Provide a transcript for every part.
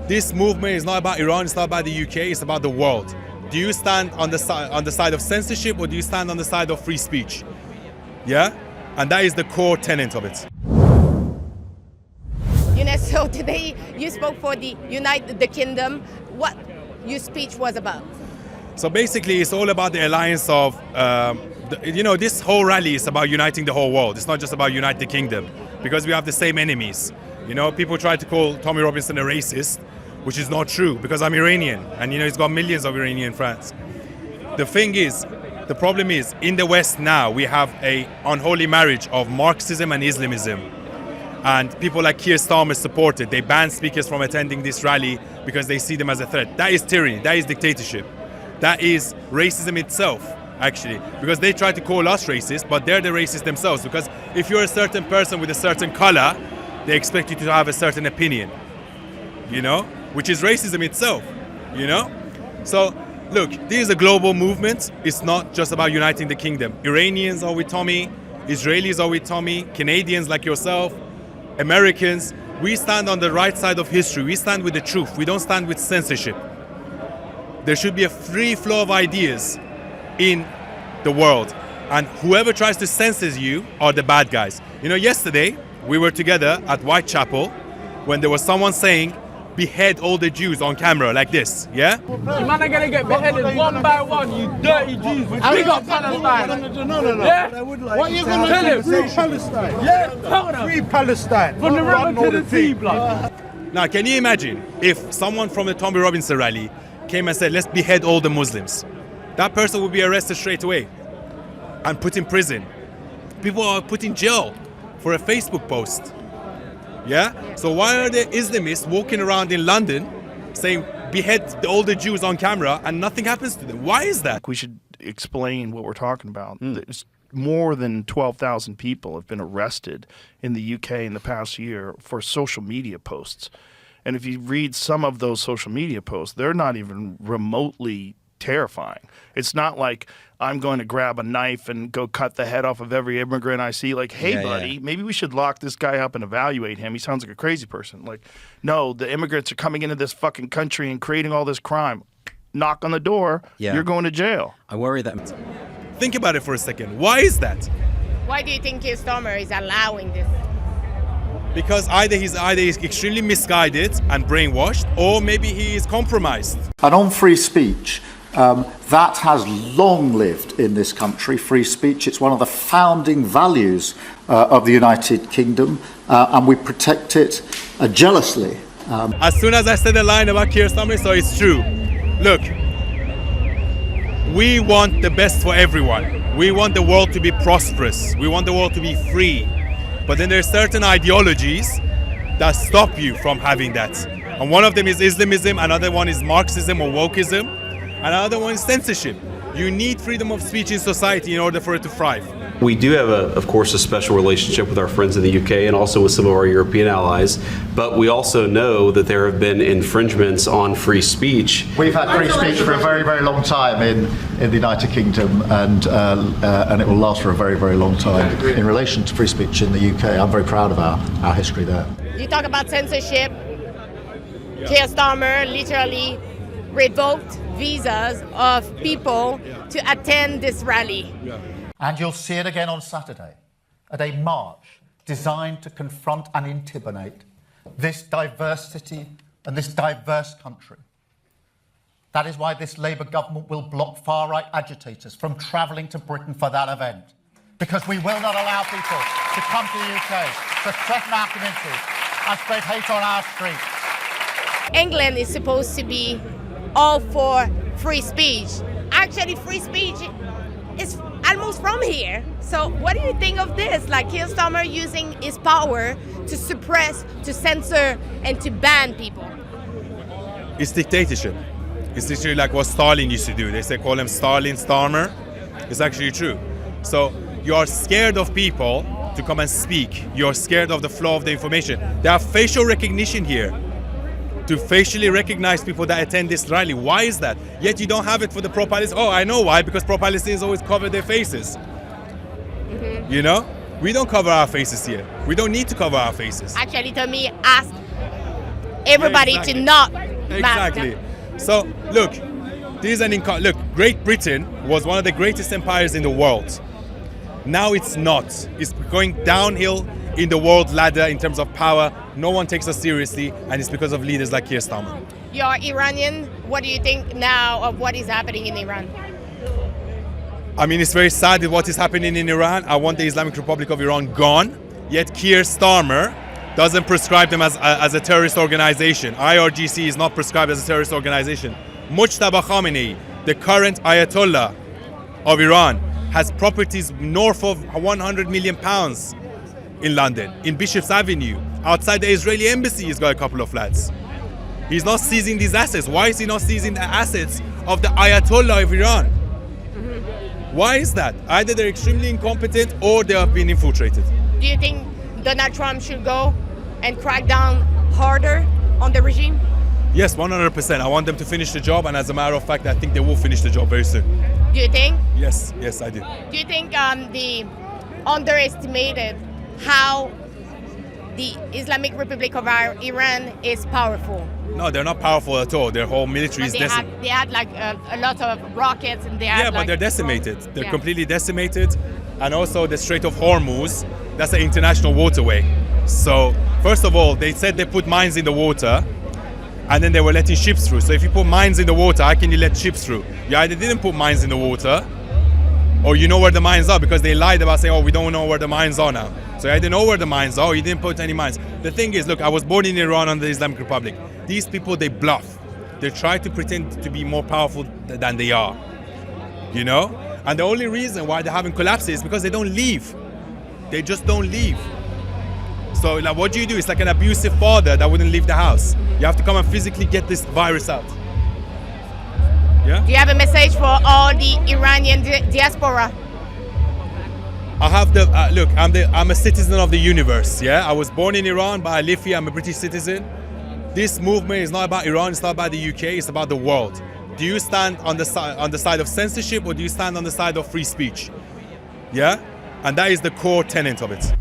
this movement is not about Iran, it's not about the UK, it's about the world. Do you stand on the side of censorship, or do you stand on the side of free speech? Yeah? And that is the core tenet of it. Younes, so today you spoke for the United Kingdom. What your speech was about? So basically, it's all about the alliance of, this whole rally is about uniting the whole world. It's not just about unite the kingdom, because we have the same enemies. You know, people try to call Tommy Robinson a racist, which is not true, because I'm Iranian, and he's got millions of Iranian fans. The problem is, in the West now, we have a unholy marriage of Marxism and Islamism. And people like Keir Starmer support it. They ban speakers from attending this rally because they see them as a threat. That is tyranny, that is dictatorship. That is racism itself, actually, because they try to call us racist, but they're the racists themselves, because if you're a certain person with a certain color, they expect you to have a certain opinion, which is racism itself, So, look, this is a global movement. It's not just about uniting the kingdom. Iranians are with Tommy, Israelis are with Tommy, Canadians like yourself, Americans. We stand on the right side of history. We stand with the truth. We don't stand with censorship. There should be a free flow of ideas in the world. And whoever tries to censor you are the bad guys. Yesterday, we were together at Whitechapel when there was someone saying, behead all the Jews on camera like this, yeah? You man are gonna get beheaded one by one, you dirty Jews. We got Palestine. No. Yeah? What are you going to do? Free Palestine. Yeah, Free Palestine. from the river to the sea, blood. Now, can you imagine if someone from the Tommy Robinson rally came and said, let's behead all the Muslims? That person would be arrested straight away and put in prison. People are put in jail for a Facebook post. Yeah? So why are the Islamists walking around in London saying behead all the Jews on camera and nothing happens to them? Why is that? We should explain what we're talking about. There's more than 12,000 people have been arrested in the UK in the past year for social media posts. And if you read some of those social media posts, they're not even remotely terrifying. It's not like I'm going to grab a knife and go cut the head off of every immigrant I see. Like, hey, buddy, maybe we should lock this guy up and evaluate him. He sounds like a crazy person. Like, no, the immigrants are coming into this fucking country and creating all this crime. Knock on the door, you're going to jail. I worry that... Think about it for a second. Why is that? Why do you think Keir Starmer is allowing this? Because either he's extremely misguided and brainwashed, or maybe he is compromised. And on free speech, that has long lived in this country, free speech. It's one of the founding values of the United Kingdom, and we protect it jealously. As soon as I said a line about Keir Starmer, so it's true. Look, we want the best for everyone. We want the world to be prosperous. We want the world to be free. But then there are certain ideologies that stop you from having that. And one of them is Islamism, another one is Marxism or wokeism, and another one is censorship. You need freedom of speech in society in order for it to thrive. We do have, of course, a special relationship with our friends in the UK and also with some of our European allies, but we also know that there have been infringements on free speech. We've had free speech for a very, very long time in the United Kingdom, and it will last for a very, very long time in relation to free speech in the UK. I'm very proud of our history there. You talk about censorship. Keir Starmer literally revoked visas of people to attend this rally. And you'll see it again on Saturday at a march designed to confront and intimidate this diversity and this diverse country. That is why this Labour government will block far-right agitators from travelling to Britain for that event. Because we will not allow people to come to the UK to threaten our communities and spread hate on our streets. England is supposed to be all for free speech. Actually, free speech is almost from here. So what do you think of this? Like Keir Starmer using his power to suppress, to censor, and to ban people? It's dictatorship. It's literally like what Stalin used to do. They call him Stalin, Starmer. It's actually true. So you are scared of people to come and speak. You're scared of the flow of the information. They have facial recognition here to facially recognize people that attend this rally. Why is that? Yet you don't have it for the pro-Palestinians. Oh, I know why, because pro-Palestinians always cover their faces. You know? We don't cover our faces here. We don't need to cover our faces. Actually, Tommy asked everybody Yeah, exactly. to not Exactly. So look, this is look. Great Britain was one of the greatest empires in the world. Now it's not. It's going downhill in the world ladder in terms of power. No one takes us seriously, and it's because of leaders like Keir Starmer. You're Iranian. What do you think now of what is happening in Iran? I mean, it's very sad with what is happening in Iran. I want the Islamic Republic of Iran gone. Yet Keir Starmer doesn't prescribe them as a terrorist organization. IRGC is not prescribed as a terrorist organization. Mujtaba Khamenei, the current Ayatollah of Iran, has properties north of 100 million pounds in London, in Bishop's Avenue. Outside the Israeli embassy, he's got a couple of flats. He's not seizing these assets. Why is he not seizing the assets of the Ayatollah of Iran? Why is that? Either they're extremely incompetent or they have been infiltrated. Do you think Donald Trump should go and crack down harder on the regime? Yes, 100%. I want them to finish the job, and as a matter of fact, I think they will finish the job very soon. Do you think? Yes, I do. Do you think they underestimated how the Islamic Republic of Iran is powerful? No, they're not powerful at all. Their whole military is decimated. They had like a lot of rockets, and they had Yeah, but like they're decimated. They're Yeah. completely decimated. And also the Strait of Hormuz, that's an international waterway. So, first of all, they said they put mines in the water, and then they were letting ships through. So if you put mines in the water, how can you let ships through? You either didn't put mines in the water, or you know where the mines are, because they lied about saying, oh, we don't know where the mines are now. So I didn't know where the mines are, or you didn't put any mines. The thing is, look, I was born in Iran under the Islamic Republic. These people, they bluff. They try to pretend to be more powerful than they are, you know? And the only reason why they haven't collapsed is because they don't leave. They just don't leave. So like, what do? It's like an abusive father that wouldn't leave the house. You have to come and physically get this virus out. Yeah? Do you have a message for all the Iranian diaspora? I have look. I'm a citizen of the universe. Yeah, I was born in Iran, but I live here. I'm a British citizen. This movement is not about Iran. It's not about the UK. It's about the world. Do you stand on the side of censorship, or do you stand on the side of free speech? Yeah, and that is the core tenet of it.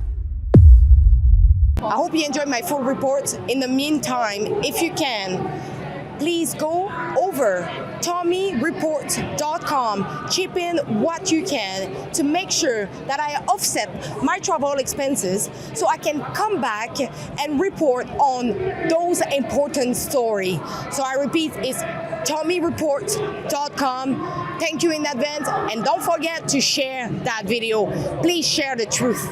I hope you enjoyed my full report. In the meantime, if you can, please go over TommyReport.com, chip in what you can to make sure that I offset my travel expenses so I can come back and report on those important stories. So I repeat, it's TommyReport.com. Thank you in advance, and don't forget to share that video. Please share the truth.